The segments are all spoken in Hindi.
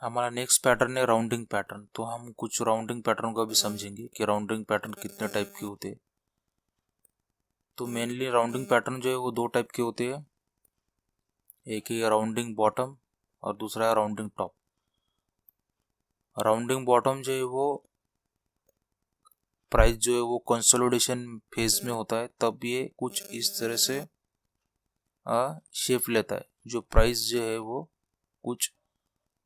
हमारा नेक्स्ट पैटर्न है राउंडिंग पैटर्न। तो हम कुछ राउंडिंग पैटर्न को भी समझेंगे कि राउंडिंग पैटर्न कितने टाइप के होते हैं। तो मेनली राउंडिंग पैटर्न जो है वो दो टाइप के होते हैं, एक है राउंडिंग बॉटम और दूसरा है राउंडिंग टॉप। राउंडिंग बॉटम जो है वो प्राइस जो है वो कंसोलिडेशन फेज में होता है, तब ये कुछ इस तरह से शेप लेता है। जो प्राइस जो है वो कुछ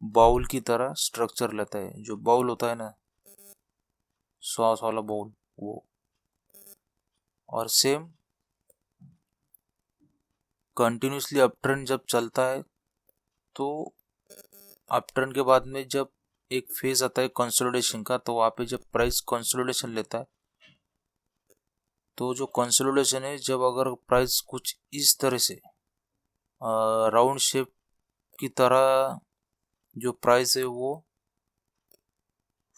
बाउल की तरह स्ट्रक्चर लेता है। जो बाउल होता है ना, सॉस वाला बाउल, वो। और सेम कंटिन्यूसली अपट्रेंड जब चलता है, तो अपट्रेंड के बाद में जब एक फेज आता है कंसोलिडेशन का, तो वहाँ पे जब प्राइस कंसोलिडेशन लेता है, तो जो कंसोलिडेशन है, जब अगर प्राइस कुछ इस तरह से राउंड शेप की तरह जो प्राइस है वो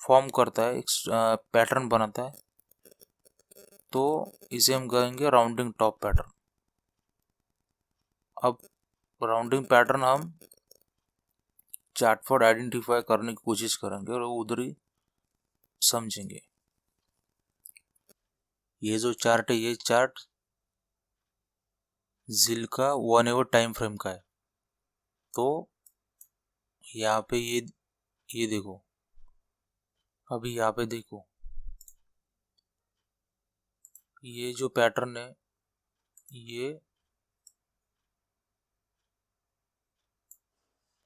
फॉर्म करता है, एक पैटर्न बनाता है, तो इसे हम कहेंगे राउंडिंग टॉप पैटर्न। अब राउंडिंग पैटर्न हम चार्ट पर आइडेंटिफाई करने की कोशिश करेंगे और उधर ही समझेंगे। ये जो चार्ट है, ये चार्ट जिल का 1 आवर टाइम फ्रेम का है। तो यहाँ पे ये देखो, अभी यहाँ पे देखो, ये जो पैटर्न है, ये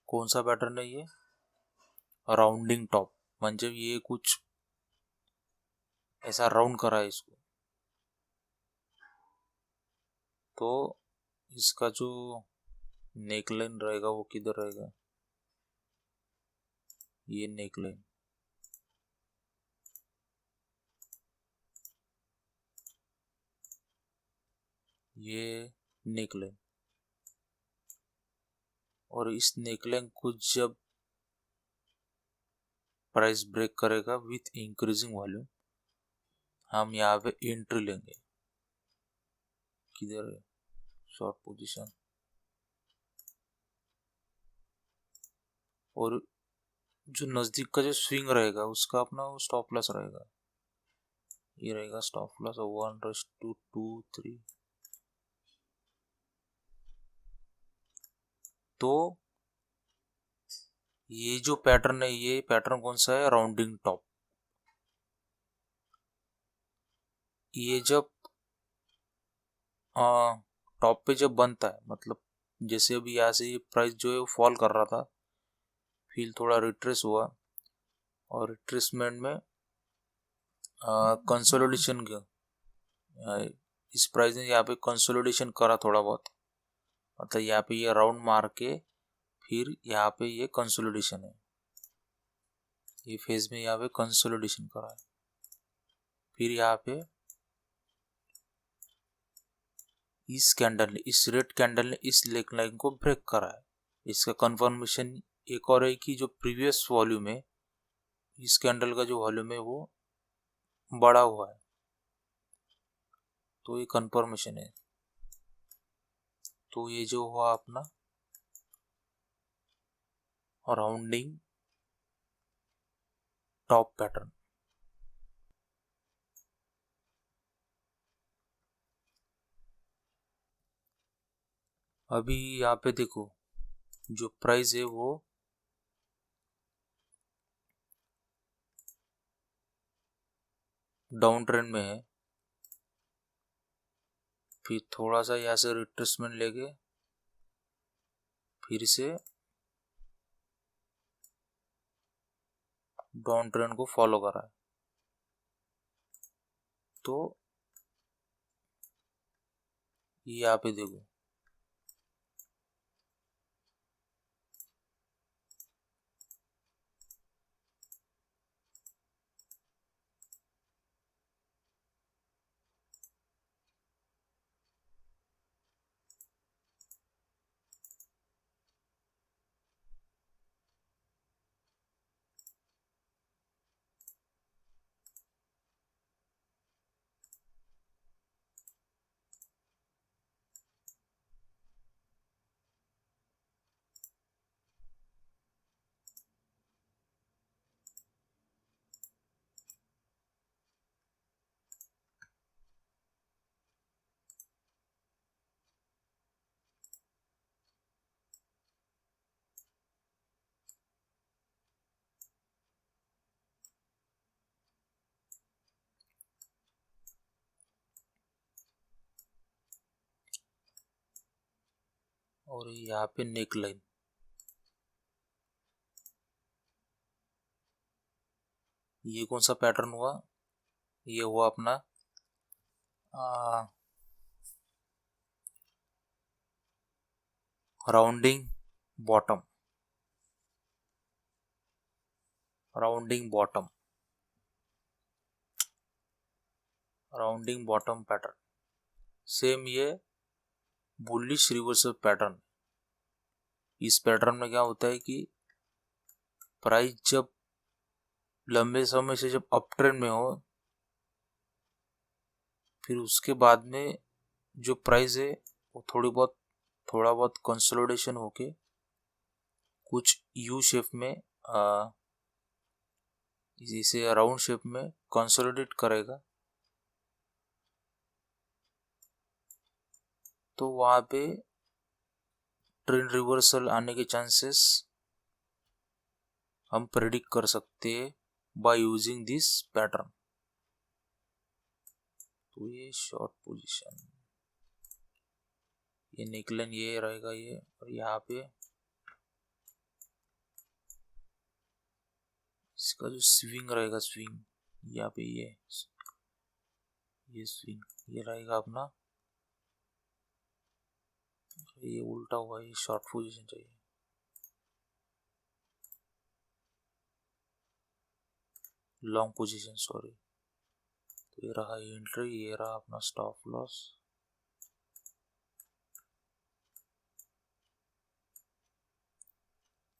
कौन सा पैटर्न है? ये राउंडिंग टॉप। म्हणजे ये कुछ ऐसा राउंड करा है इसको। तो इसका जो नेकलाइन रहेगा वो किधर रहेगा? ये नेकलाइन, ये नेकलाइन, और इस नेकलाइन को जब प्राइस ब्रेक करेगा विथ इंक्रीजिंग वॉल्यूम, हम यहाँ पे एंट्री लेंगे। किधर है शॉर्ट पोजीशन? और जो नजदीक का जो स्विंग रहेगा उसका अपना वो स्टॉप लॉस रहेगा। ये रहेगा स्टॉप लॉस 1:2, 3। तो ये जो पैटर्न है, ये पैटर्न कौन सा है? Rounding top. ये जब टॉप पे जब बनता है, मतलब जैसे अभी यहाँ से ये प्राइस जो है वो फॉल कर रहा था, फिर थोड़ा रिट्रेस हुआ, और रिट्रेसमेंट में कंसोलिडेशन इस प्राइस ने यहाँ पे कंसोलिडेशन करा थोड़ा बहुत, मतलब यहाँ पे ये राउंड मार के फिर यहाँ पे ये कंसोलिडेशन है। ये फेज में यहाँ पे कंसोलिडेशन करा है, फिर यहाँ पे इस कैंडल ने, इस रेड कैंडल ने इस लेग लाइन को ब्रेक करा है। इसका कंफर्मेशन एक और है कि जो प्रीवियस वॉल्यूम है, इस कैंडल का जो वॉल्यूम है वो बड़ा हुआ है, तो ये कंफर्मेशन है। तो ये जो हुआ अपना राउंडिंग टॉप पैटर्न। अभी यहाँ पे देखो, जो प्राइस है वो डाउन ट्रेंड में है, फिर थोड़ा सा यहाँ से रिट्रेसमेंट लेके फिर से डाउन ट्रेंड को फॉलो करा है। तो यहाँ पे देखो, और यहाँ पे नेक लाइन। ये कौन सा पैटर्न हुआ? ये हुआ अपना rounding bottom. Rounding bottom, rounding bottom pattern. Same ये बुलिश रिवर्सल पैटर्न। इस पैटर्न में क्या होता है कि प्राइस जब लंबे समय से जब अप ट्रेंड में हो, फिर उसके बाद में जो प्राइस है वो थोड़ा बहुत कंसोलिडेशन होके कुछ यू शेप में इसे राउंड शेप में कंसोलिडेट करेगा, तो वहाँ पे ट्रेंड रिवर्सल आने के चांसेस हम प्रेडिक्ट कर सकते हैं बाय यूजिंग दिस पैटर्न। तो ये शॉर्ट पोजीशन, ये निकलन ये रहेगा ये, और यहाँ पे इसका जो स्विंग रहेगा, स्विंग यहाँ पे ये स्विंग ये रहेगा अपना, ये उल्टा हुआ, ये शॉर्ट पोजीशन चाहिए। Long position sorry. तो ये रहा एंट्री, ये रहा अपना stop loss.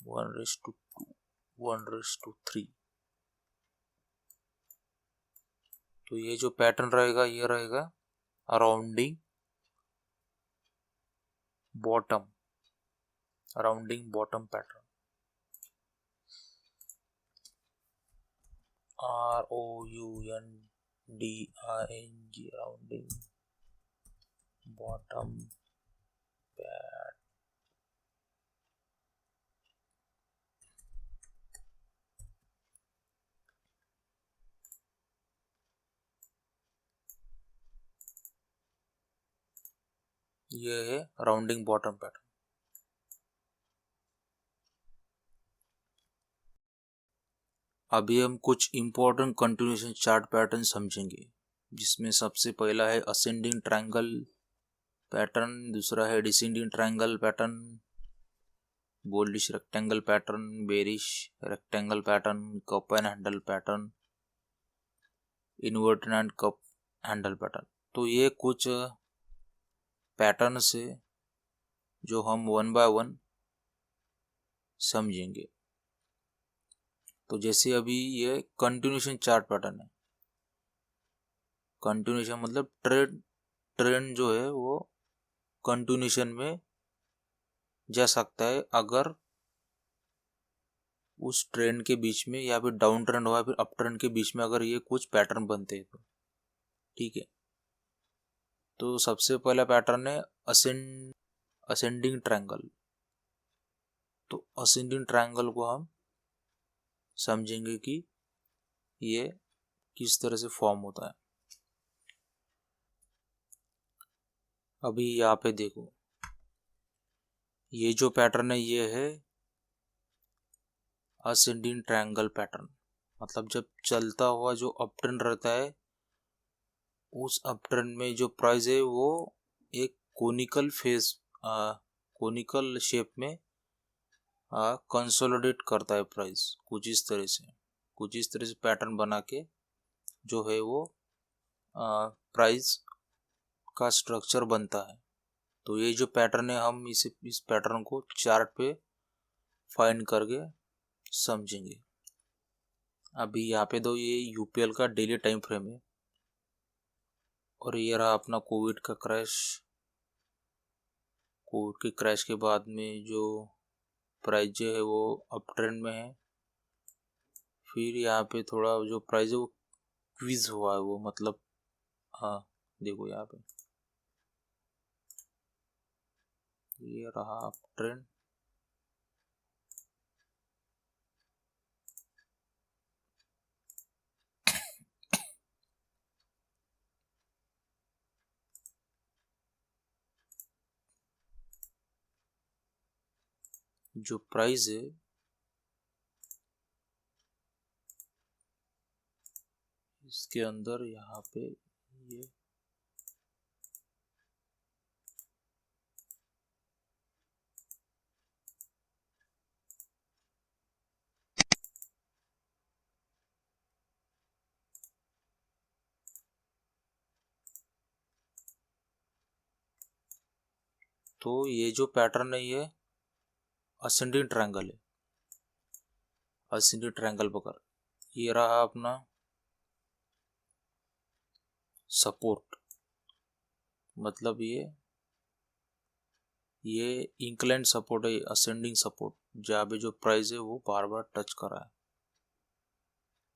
One race two 1:3। तो ये जो पैटर्न रहेगा ये रहेगा rounding bottom, rounding bottom pattern. ROUNDING, rounding bottom pattern. ये है राउंडिंग बॉटम पैटर्न। अभी हम कुछ इंपॉर्टेंट कंटिन्यूएशन चार्ट पैटर्न समझेंगे, जिसमें सबसे पहला है असेंडिंग ट्रायंगल पैटर्न, दूसरा है descending triangle pattern, bullish rectangle pattern, bearish rectangle pattern, cup and handle pattern, inverted and cup handle pattern. तो ये कुछ पैटर्न से जो हम वन बाय वन समझेंगे। तो जैसे अभी ये कंटिन्यूएशन चार्ट पैटर्न है। कंटिन्यूएशन मतलब ट्रेंड जो है वो कंटिन्यूएशन में जा सकता है अगर उस ट्रेंड के बीच में, या फिर डाउन ट्रेंड हुआ फिर अप ट्रेंड के बीच में अगर ये कुछ पैटर्न बनते हैं तो ठीक है। तो सबसे पहला पैटर्न है असेंडिंग ट्रायंगल। तो असेंडिंग ट्रायंगल को हम समझेंगे कि ये किस तरह से फॉर्म होता है। अभी यहाँ पे देखो, ये जो पैटर्न है ये है असेंडिंग ट्रायंगल पैटर्न। मतलब जब चलता हुआ जो अप ट्रेंड रहता है, उस अप ट्रेंड में जो प्राइस है वो एक कोनिकल शेप में कंसोलिडेट करता है प्राइस, कुछ इस तरह से पैटर्न बना के जो है वो प्राइस का स्ट्रक्चर बनता है। तो ये जो पैटर्न है हम इस पैटर्न को चार्ट पे फाइंड करके समझेंगे। अभी यहाँ पे ये यूपीएल का डेली टाइम फ्रेम है, और ये रहा अपना कोविड का क्रैश। कोविड के क्रैश के बाद में जो प्राइस जो है वो अप ट्रेंड में है। फिर यहाँ पे थोड़ा जो प्राइस है वो क्विज हुआ है, वो मतलब हाँ देखो यहाँ पे ये रहा अप ट्रेंड, जो प्राइस है इसके अंदर यहाँ पे ये तो ये जो पैटर्न है ये असेंडिंग ट्रायंगल है। असेंडिंग ट्रायंगल पकड़, ये रहा अपना सपोर्ट, मतलब ये इंक्लाइन सपोर्ट है, असेंडिंग सपोर्ट, जहाँ पे जो प्राइस है वो बार बार टच कर रहा है।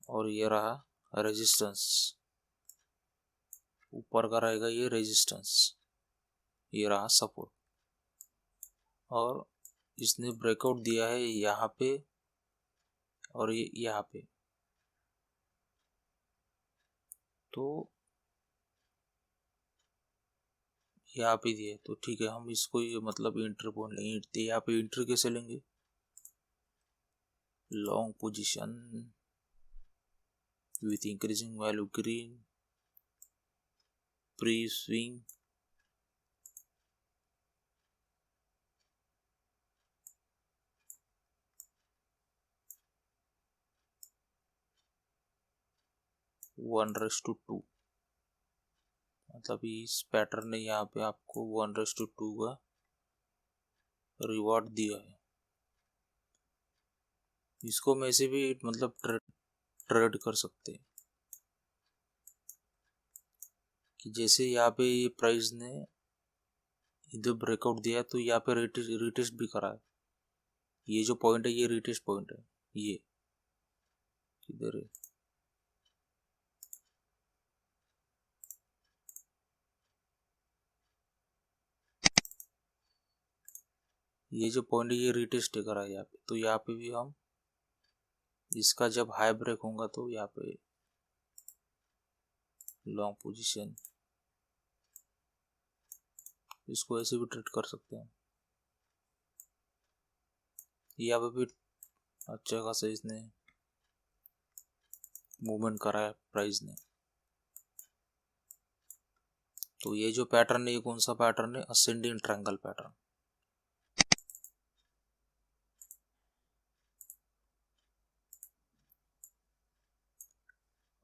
और ये रहा रेजिस्टेंस, ऊपर का रहेगा ये रेजिस्टेंस, ये रहा सपोर्ट। और इसने ब्रेकआउट दिया है यहाँ पे और ये यहाँ पे, तो यहाँ पे दिए तो ठीक है, हम इसको ये मतलब इंटर पॉइंट लेंगे। यहाँ पे इंटर कैसे लेंगे, long position with increasing value green, pre-swing, one race two two, मतलब इस पैटर्न ने यहाँ पे आपको 1:2 का रिवॉर्ड दिया है। इसको में से भी मतलब ट्रेड कर सकते हैं कि जैसे यहाँ पे ये प्राइस ने इधर ब्रेकआउट दिया तो यहाँ पे रिटेस्ट भी करा है। ये जो पॉइंट है ये रिटेस्ट पॉइंट है, ये किधर है, ये जो पॉइंट है ये रिटेस्ट करा है यहाँ पे। तो यहाँ पे भी हम इसका जब हाई ब्रेक होगा तो यहाँ पे लॉन्ग पोजीशन, इसको ऐसे भी ट्रेड कर सकते हैं। यहाँ पे भी अच्छा खासा इसने मूवमेंट करा है प्राइस ने। तो ये जो पैटर्न है ये कौन सा पैटर्न है, ascending triangle pattern.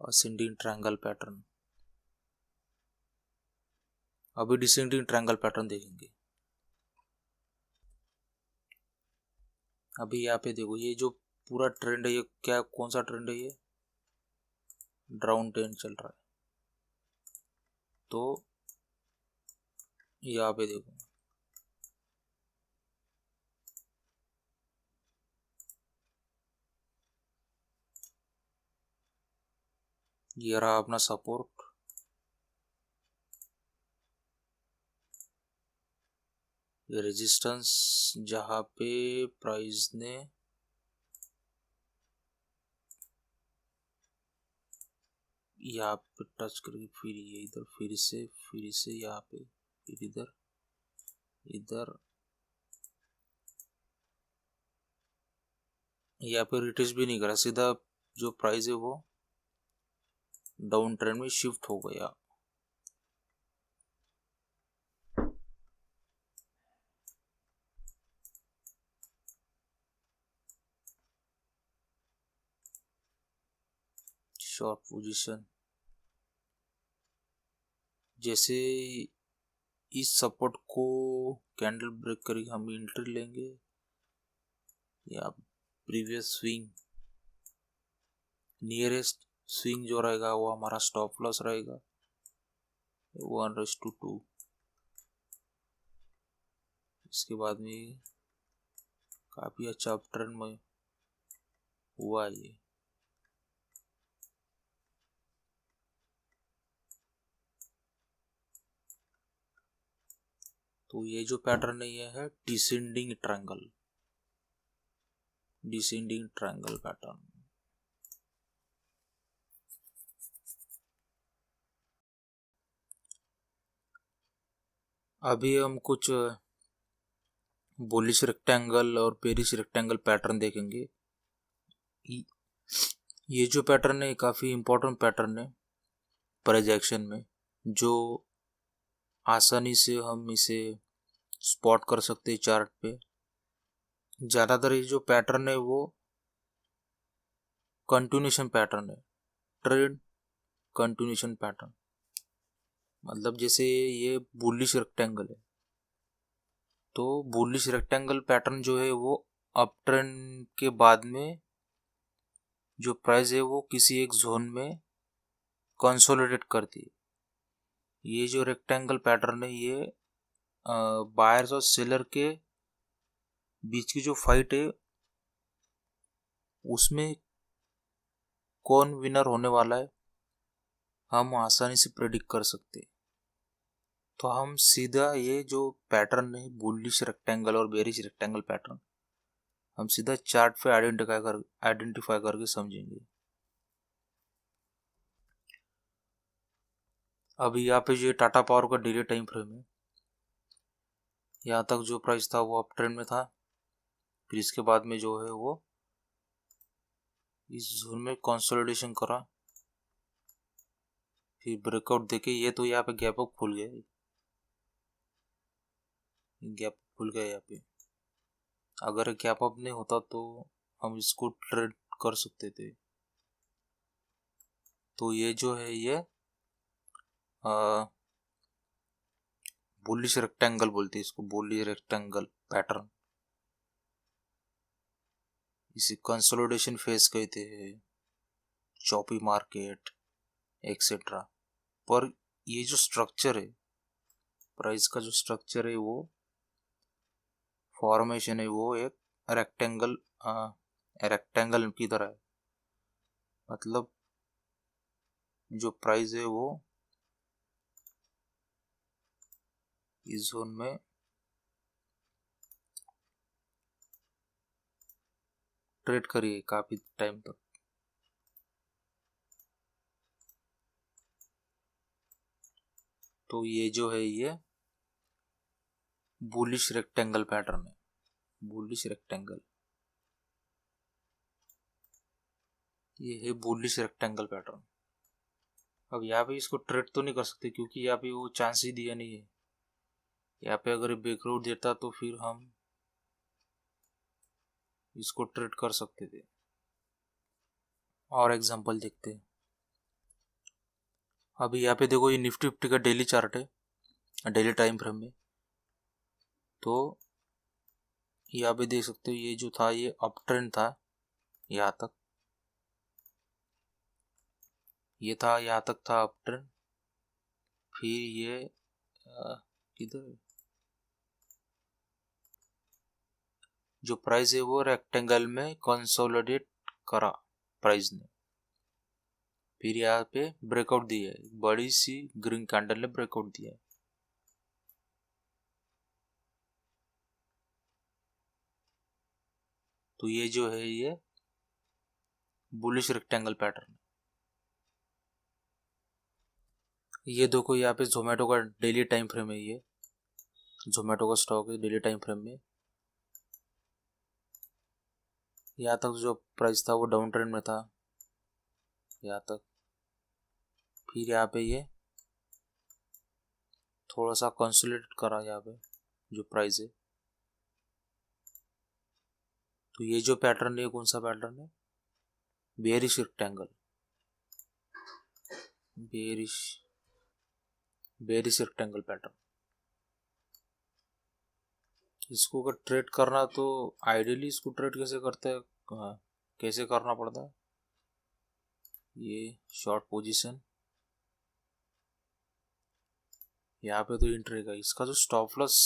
Ascending triangle pattern. अभी डिसेंडिंग ट्रायंगल पैटर्न देखेंगे। अभी यहाँ पे देखो ये जो पूरा ट्रेंड है ये क्या, कौन सा ट्रेंड है, ये डाउन ट्रेंड चल रहा है। तो यहाँ पे देखो ये रहा अपना सपोर्ट, ये रेजिस्टेंस जहाँ पे प्राइस ने यहाँ पे टच करके फिर ये इधर फिर से यहाँ पे फिर इधर इधर यहाँ पे रिटेस्ट भी नहीं करा, सीधा जो प्राइस है वो डाउन ट्रेंड में शिफ्ट हो गया। शॉर्ट पोजीशन, जैसे इस सपोर्ट को कैंडल ब्रेक करके हम एंट्री लेंगे या प्रीवियस स्विंग, नियरेस्ट स्विंग जो रहेगा वो हमारा स्टॉप लॉस रहेगा 1:2। इसके बाद में काफी अच्छा अप ट्रेंड में हुआ ये। तो ये जो पैटर्न है ये है descending triangle, descending triangle pattern. अभी हम कुछ बुलिश रेक्टेंगल और बेरिश रेक्टेंगल पैटर्न देखेंगे। ये जो पैटर्न है काफ़ी इम्पोर्टेंट पैटर्न है प्राइस एक्शन में, जो आसानी से हम इसे स्पॉट कर सकते हैं चार्ट पे। ज़्यादातर ये जो पैटर्न है वो कंटिन्यूशन पैटर्न है, ट्रेंड कंटिन्यूशन पैटर्न। मतलब जैसे ये बुलिश रेक्टेंगल है, तो बुलिश रेक्टेंगल पैटर्न जो है वो अप ट्रेंड के बाद में जो प्राइस है वो किसी एक जोन में कंसोलिडेट करती है। ये जो रेक्टेंगल पैटर्न है ये बायर्स और सेलर के बीच की जो फाइट है उसमें कौन विनर होने वाला है हम आसानी से प्रेडिक्ट कर सकते हैं। तो हम सीधा ये जो पैटर्न है बुलिश रेक्टेंगल और बेरिश रेक्टेंगल पैटर्न हम सीधा चार्ट पे आइडेंटिफाई करके समझेंगे। अभी यहाँ पे जो टाटा पावर का डेली टाइम फ्रेम है, यहाँ तक जो प्राइस था वो अप ट्रेंड में था, फिर इसके बाद में जो है वो इस जोन में कंसोलिडेशन करा, फिर ब्रेकआउट देके ये तो यहाँ पे गैप अप खुल गया, गैप खुल गया यहाँ पे। अगर गैप अप नहीं होता तो हम इसको ट्रेड कर सकते थे। तो ये जो है ये बुलिश रेक्टेंगल बोलते हैं इसको, बुलिश रेक्टेंगल पैटर्न। इसे कंसोलिडेशन फेज कहते हैं, चॉपी मार्केट एक्सेट्रा। पर ये जो स्ट्रक्चर है प्राइस का, जो स्ट्रक्चर है वो फॉर्मेशन है वो एक रेक्टेंगल की तरह है। मतलब जो प्राइस है वो इस जोन में ट्रेड करिए काफी टाइम तक। तो ये जो है ये बुलिश रेक्टेंगल पैटर्न है, बुलिश रेक्टेंगल, ये है बुलिश रेक्टेंगल पैटर्न। अब यहाँ पे इसको ट्रेड तो नहीं कर सकते क्योंकि यहाँ पे वो चांस ही दिया नहीं है। यहाँ पे अगर ब्रेकआउट देता तो फिर हम इसको ट्रेड कर सकते थे। और एग्जांपल देखते हैं। अभी यहाँ पे देखो ये निफ्टी 50 का डेली चार्ट है, डेली टाइम फ्रेम में। तो यहाँ पे देख सकते हो ये जो था ये अप ट्रेंड था, यहाँ तक ये था, यहाँ तक था अप ट्रेंड। फिर ये किधर जो प्राइस है वो रेक्टेंगल में कंसोलिडेट करा प्राइस ने, फिर यहाँ पे ब्रेकआउट दिया है, बड़ी सी ग्रीन कैंडल ने ब्रेकआउट दिया है। तो ये जो है ये बुलिश रेक्टेंगल पैटर्न। ये देखो यहाँ पे जोमेटो का डेली टाइम फ्रेम है, ये जोमेटो का स्टॉक है डेली टाइम फ्रेम में। यहाँ तक जो प्राइस था वो डाउन ट्रेंड में था, यहाँ तक। फिर यहाँ पे ये थोड़ा सा कंसोलिडेट करा यहाँ पे जो प्राइस है। तो ये जो पैटर्न है कौन सा पैटर्न है, bearish rectangle, bearish rectangle pattern. इसको अगर ट्रेड करना तो आइडियली इसको ट्रेड कैसे करते हैं, कैसे करना पड़ता है। ये शॉर्ट पोजीशन, यहाँ पे तो एंट्री का इसका जो स्टॉप लॉस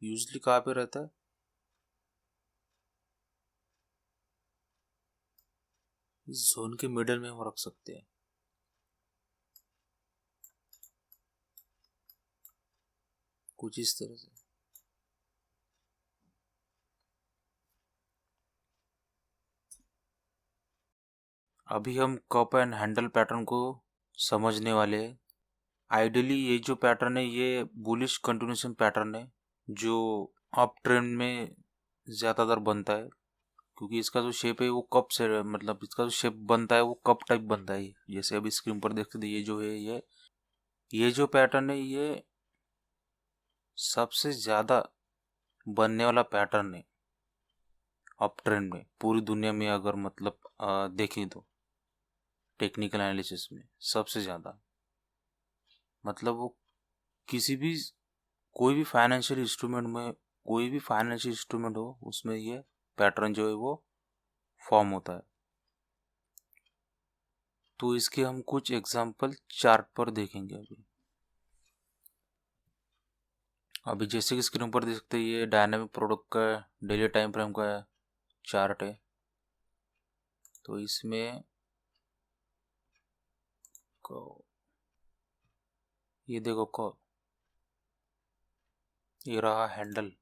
यूजली कहाँ पे रहता है, इस जोन के मिडल में हम रख सकते हैं। कुछ इस तरह से। अभी हम कप एंड हैंडल पैटर्न को समझने वाले हैं। आइडियली ये जो पैटर्न है ये बुलिश कंटिन्यूशन पैटर्न है जो अप ट्रेंड में ज़्यादातर बनता है, क्योंकि इसका जो शेप है वो कप से, मतलब इसका जो शेप बनता है वो कप टाइप बनता है। जैसे अभी स्क्रीन पर देखते थे, ये जो है ये जो पैटर्न है ये सबसे ज़्यादा बनने वाला पैटर्न है अप ट्रेंड में पूरी दुनिया में, अगर मतलब देखें तो टेक्निकल एनालिसिस में सबसे ज़्यादा, मतलब वो किसी भी कोई भी फाइनेंशियल इंस्ट्रूमेंट में, कोई भी फाइनेंशियल इंस्ट्रूमेंट हो उसमें ये पैटर्न जो है वो फॉर्म होता है। तो इसके हम कुछ एग्जांपल चार्ट पर देखेंगे। अभी जैसे कि स्क्रीन पर देख सकते हैं, ये डायनामिक प्रोडक्ट का डेली टाइम फ्रेम का चार्ट है। तो इसमें ये देखो ये रहा हैंडल,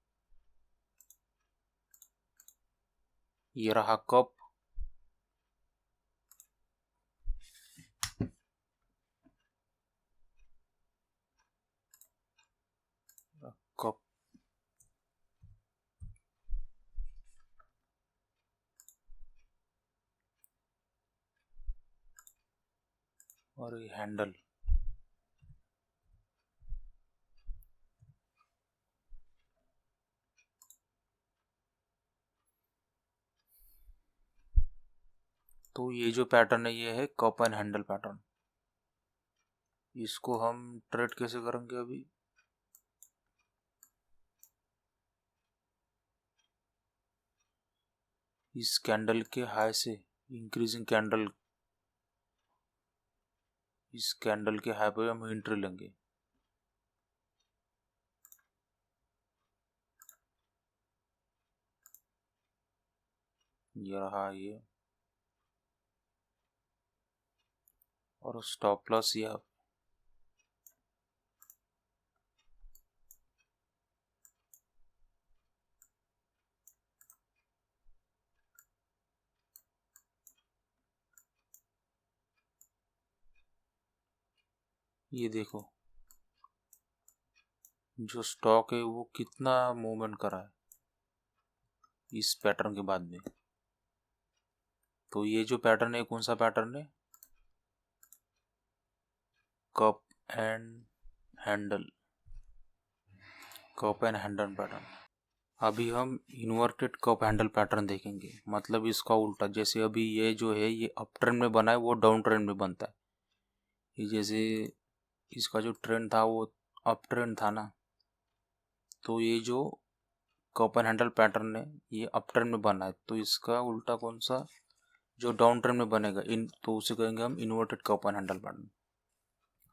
ये रहा कप, कप, और ये हैंडल। तो ये जो पैटर्न है ये है कप एंड हैंडल पैटर्न। इसको हम ट्रेड कैसे करेंगे? अभी इस कैंडल के हाई से इंक्रीजिंग कैंडल, इस कैंडल के हाई पे हम एंट्री लेंगे। ये रहा ये, और स्टॉप लॉस ये देखो जो स्टॉक है वो कितना मूवमेंट करा है इस पैटर्न के बाद में। तो ये जो पैटर्न है कौन सा पैटर्न है? Cup and handle, cup and handle pattern. अभी हम इन्वर्टेड कप हैंडल पैटर्न देखेंगे, मतलब इसका उल्टा। जैसे अभी ये जो है ये अप ट्रेंड में बना है, वो डाउन ट्रेंड में बनता है। ये जैसे इसका जो ट्रेंड था वो अप ट्रेंड था ना, तो ये जो कप एंड हैंडल पैटर्न है ये अप ट्रेंड में बना है। तो इसका उल्टा कौन सा? जो डाउन ट्रेंड में बनेगा इन, तो उसे कहेंगे हम inverted cup and handle pattern.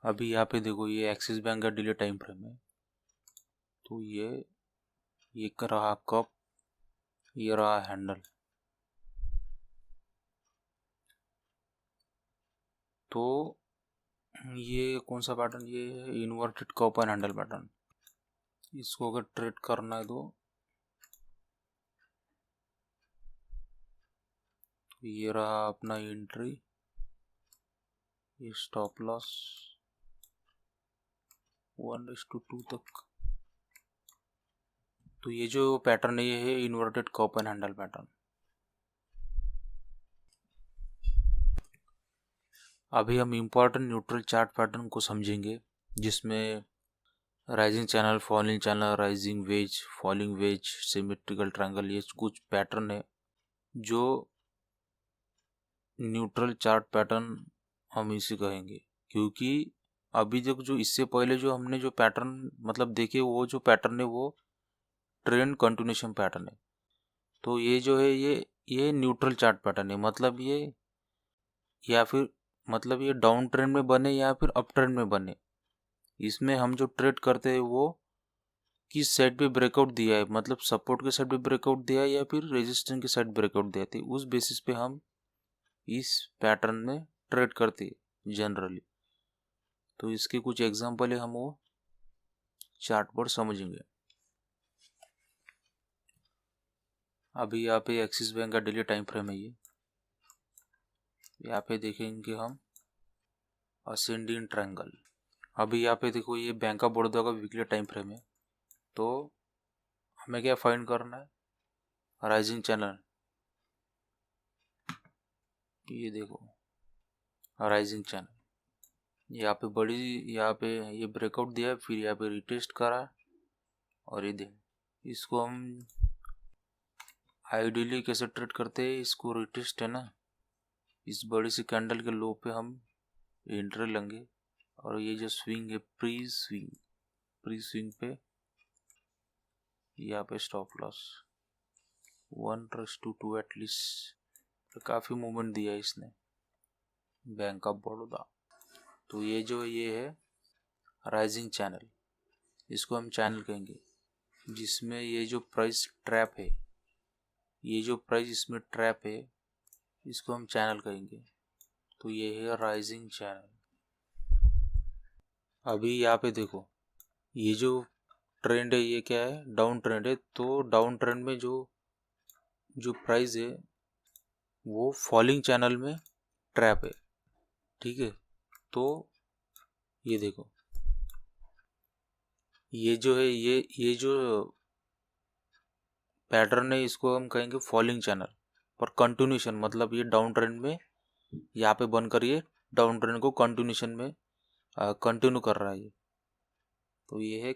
अभी यहाँ पे देखो ये एक्सिस बैंक का डिले टाइम फ्रेम है। तो ये कर रहा कप, ये रहा हैंडल। तो ये कौन सा पैटर्न? ये है inverted cup and handle pattern. इसको अगर ट्रेड करना है तो ये रहा अपना एंट्री, ये स्टॉप लॉस 1:2 तक। तो ये जो पैटर्न है ये है inverted cup and handle pattern. अभी हम इम्पोर्टेंट न्यूट्रल चार्ट पैटर्न को समझेंगे, जिसमें rising channel, falling channel, rising veg, falling veg, symmetrical triangle, ये कुछ पैटर्न है जो न्यूट्रल चार्ट पैटर्न हम इसे कहेंगे। क्योंकि अभी तक जो इससे पहले जो हमने जो पैटर्न मतलब देखे, वो जो पैटर्न है वो ट्रेंड कंटिन्यूएशन पैटर्न है। तो ये जो है ये न्यूट्रल चार्ट पैटर्न है, मतलब ये या फिर मतलब ये डाउन ट्रेंड में बने या फिर अप ट्रेंड में बने, इसमें हम जो ट्रेड करते हैं वो किस साइड पे ब्रेकआउट दिया है, मतलब सपोर्ट के साइड पे ब्रेकआउट दिया है या फिर रेजिस्टेंस के साइड ब्रेकआउट दिया है, उस बेसिस पे हम इस पैटर्न में ट्रेड करते हैं जनरली। तो इसके कुछ एग्जांपल है, हम वो चार्ट पर समझेंगे। अभी यहाँ पे एक्सिस बैंक का डेली टाइम फ्रेम है ये। यहाँ पे देखेंगे हम असेंडिंग ट्रायंगल। अभी यहाँ पे देखो ये बैंक ऑफ बड़ौदा का वीकली टाइम फ्रेम है। तो हमें क्या फाइंड करना है? राइजिंग चैनल, ये देखो राइजिंग चैनल, यहाँ पे बड़ी, यहाँ पे ये ब्रेकआउट दिया, फिर यहाँ पे रिटेस्ट करा और ये देखो। इसको हम आइडियली कैसे ट्रेड करते हैं, इसको रिटेस्ट है ना, इस बड़ी सी कैंडल के लो पे हम एंट्री लेंगे और ये जो स्विंग है प्री स्विंग पे यहाँ पे स्टॉप लॉस 1:2 एटलीस्ट। तो काफ़ी मूवमेंट दिया इसने बैंक ऑफ बड़ौदा। तो ये जो ये है राइजिंग चैनल, इसको हम चैनल कहेंगे, जिसमें ये जो प्राइस ट्रैप है, ये जो प्राइस इसमें ट्रैप है, इसको हम चैनल कहेंगे। तो ये है राइजिंग चैनल। अभी यहाँ पे देखो, ये जो ट्रेंड है ये क्या है, डाउन ट्रेंड है। तो डाउन ट्रेंड में जो प्राइस है वो फॉलिंग चैनल में ट्रैप है, ठीक है। तो ये देखो, ये जो है ये जो पैटर्न है, इसको हम कहेंगे फॉलिंग चैनल। पर कंटिन्यूशन मतलब ये डाउन ट्रेंड में यहाँ पे बनकर ये डाउन ट्रेंड को कंटिन्यूशन में कंटिन्यू कर रहा है ये। तो ये है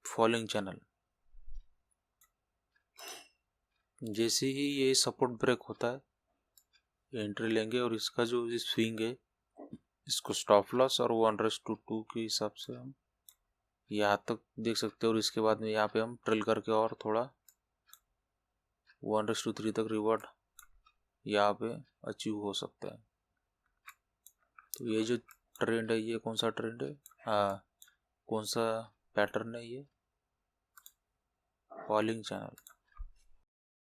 फॉलिंग चैनल। जैसे ही ये सपोर्ट ब्रेक होता है एंट्री लेंगे और इसका जो स्विंग है इसको स्टॉप लॉस और 1:2 के हिसाब से हम यहाँ तक देख सकते हैं। और इसके बाद में यहाँ पे हम ट्रेल करके और थोड़ा 1:3 तक रिवर्ट यहाँ पे अचीव हो सकता है। तो ये जो ट्रेंड है ये कौन सा ट्रेंड है, कौन सा पैटर्न है, ये फॉलिंग चैनल।